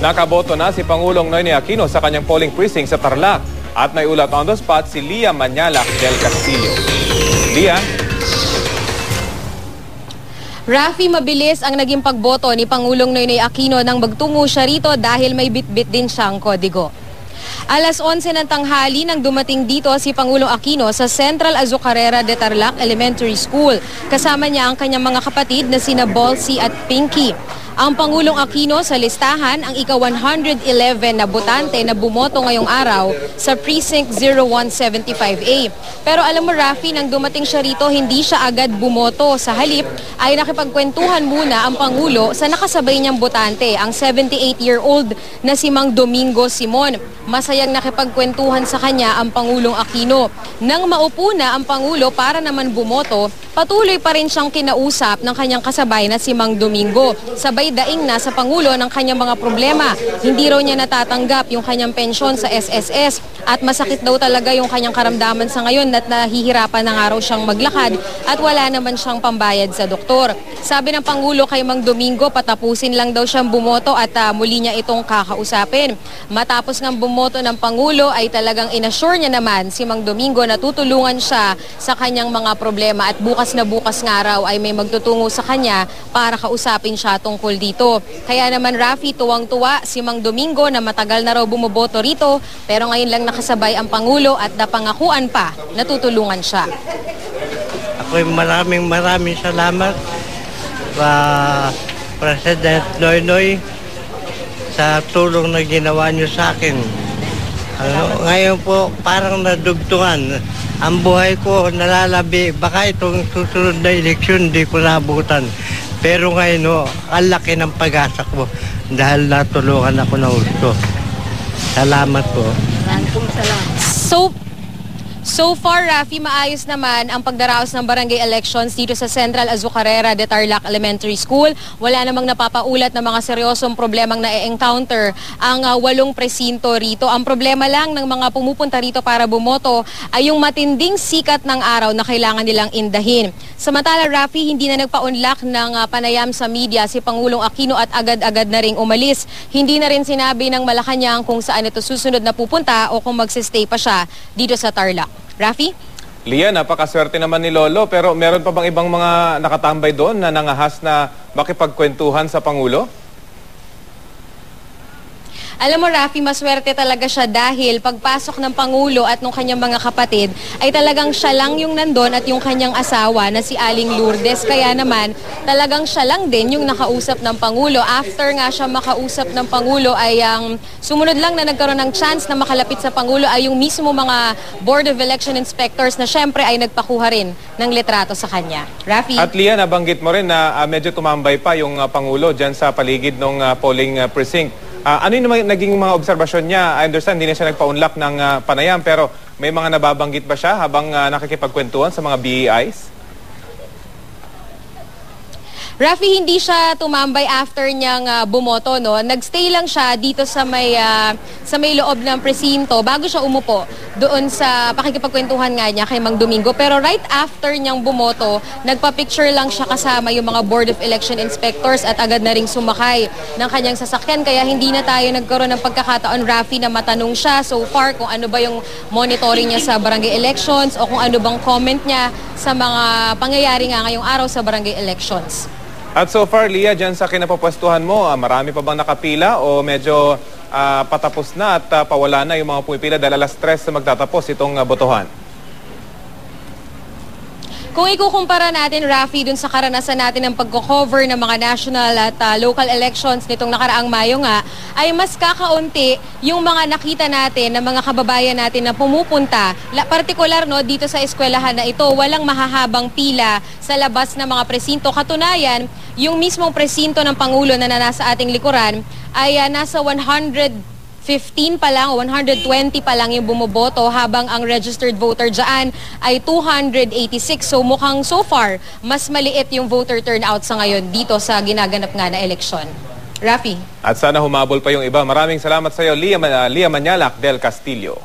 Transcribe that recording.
Nakaboto na si Pangulong Noynoy Aquino sa kanyang polling precinct sa Tarlac at may ulat on the spot si Lia Manyalac del Castillo. Lia? Rafi, mabilis ang naging pagboto ni Pangulong Noynoy Aquino nang magtungo siya rito dahil may bitbit din siyang kodigo. Alas 11 ng tanghali nang dumating dito si Pangulong Aquino sa Central Azucarera de Tarlac Elementary School. Kasama niya ang kanyang mga kapatid na sina Bolsy at Pinky. Ang Pangulong Aquino sa listahan ang ika-111 na botante na bumoto ngayong araw sa Precinct 0175A. Pero alam mo Rafi, nang dumating siya rito, hindi siya agad bumoto. Sa halip ay nakipagkwentuhan muna ang Pangulo sa nakasabay niyang botante, ang 78-year-old na si Mang Domingo Simon. Masayang nakipagkwentuhan sa kanya ang Pangulong Aquino. Nang maupo na ang Pangulo para naman bumoto, patuloy pa rin siyang kinausap ng kanyang kasabay na si Mang Domingo. Sabay daing na sa Pangulo ng kanyang mga problema. Hindi raw niya natatanggap yung kanyang pensyon sa SSS at masakit daw talaga yung kanyang karamdaman sa ngayon at nahihirapan na nga raw siyang maglakad at wala naman siyang pambayad sa doktor. Sabi ng Pangulo kay Mang Domingo, patapusin lang daw siyang bumoto at muli niya itong kakausapin. Matapos ng bumoto ng Pangulo ay talagang inassure niya naman si Mang Domingo na tutulungan siya sa kanyang mga problema at bukas na bukas nga raw ay may magtutungo sa kanya para kausapin siya tungkol dito. Kaya naman Rafi, tuwang-tuwa si Mang Domingo na matagal na raw bumoboto rito pero ngayon lang nakasabay ang Pangulo at napangakuan pa na tutulungan siya. Ako'y maraming salamat President Noynoy sa tulong na ginawa niyo sa akin. Ngayon po parang nadugtungan. Ang buhay ko nalalabi. Baka itong susunod na eleksyon hindi ko nabutan. Pero ngayon, ang laki ng pag-asa ko dahil natulungan ako ng gusto. Salamat po. So far, Rafi, maayos naman ang pagdaraos ng barangay elections dito sa Central Azucarera de Tarlac Elementary School. Wala namang napapaulat na mga seryosong problemang na-encounter ang 8 presinto rito. Ang problema lang ng mga pumupunta rito para bumoto ay yung matinding sikat ng araw na kailangan nilang indahin. Samantala, Rafi, hindi na nagpa-unlock ng panayam sa media si Pangulong Aquino at agad-agad na ring umalis. Hindi na rin sinabi ng Malacanang kung saan ito susunod na pupunta o kung magsistay pa siya dito sa Tarlac. Rafi? Lia, napakaswerte naman ni Lolo pero meron pa bang ibang mga nakatambay doon na nangahas na makipagkwentuhan sa Pangulo? Alam mo Rafi, maswerte talaga siya dahil pagpasok ng Pangulo at ng kanyang mga kapatid ay talagang siya lang yung nandun at yung kanyang asawa na si Aling Lourdes. Kaya naman talagang siya lang din yung nakausap ng Pangulo. After nga siya makausap ng Pangulo ay sumunod lang na nagkaroon ng chance na makalapit sa Pangulo ay yung mismo mga Board of Election Inspectors na syempre ay nagpakuha rin ng litrato sa kanya. Rafi? At Lia, nabanggit mo rin na medyo tumambay pa yung Pangulo dyan sa paligid ng polling precinct. Ano yung naging mga obserbasyon niya? I understand, hindi na siya nagpa-unlock ng panayam, pero may mga nababanggit ba siya habang nakikipagkwentuhan sa mga BEIs? Rafi, hindi siya tumambay after niyang bumoto, no? Nagstay lang siya dito sa may loob ng presinto bago siya umupo doon sa pakikipagkwentuhan nga niya kay Mang Domingo. Pero right after niyang bumoto, nagpa-picture lang siya kasama yung mga Board of Election Inspectors at agad na ring sumakay ng kanyang sasakyan. Kaya hindi na tayo nagkaroon ng pagkakataon, Rafi, na matanong siya so far kung ano ba yung monitoring niya sa barangay elections o kung ano bang comment niya sa mga pangyayari nga ngayong araw sa barangay elections. At so far, Lia, dyan sa kinapapwestuhan mo, marami pa bang nakapila o medyo patapos na at pawala na yung mga pumipila dahil alas 3 na magtatapos itong botohan? Kung ikukumpara natin, Rafi, dun sa karanasan natin ng pagko-cover ng mga national at local elections nitong nakaraang Mayo nga, ay mas kakaunti yung mga nakita natin ng mga kababayan natin na pumupunta, partikular no, dito sa eskwelahan na ito, walang mahahabang pila sa labas ng mga presinto. Katunayan, yung mismong presinto ng Pangulo na nasa ating likuran ay nasa 115 pa lang, 120 pa lang yung bumoboto habang ang registered voter dyan ay 286. So mukhang so far, mas maliit yung voter turnout sa ngayon dito sa ginaganap nga na eleksyon. Rafi? At sana humabol pa yung iba. Maraming salamat sa iyo, Lia Manyalac del Castillo.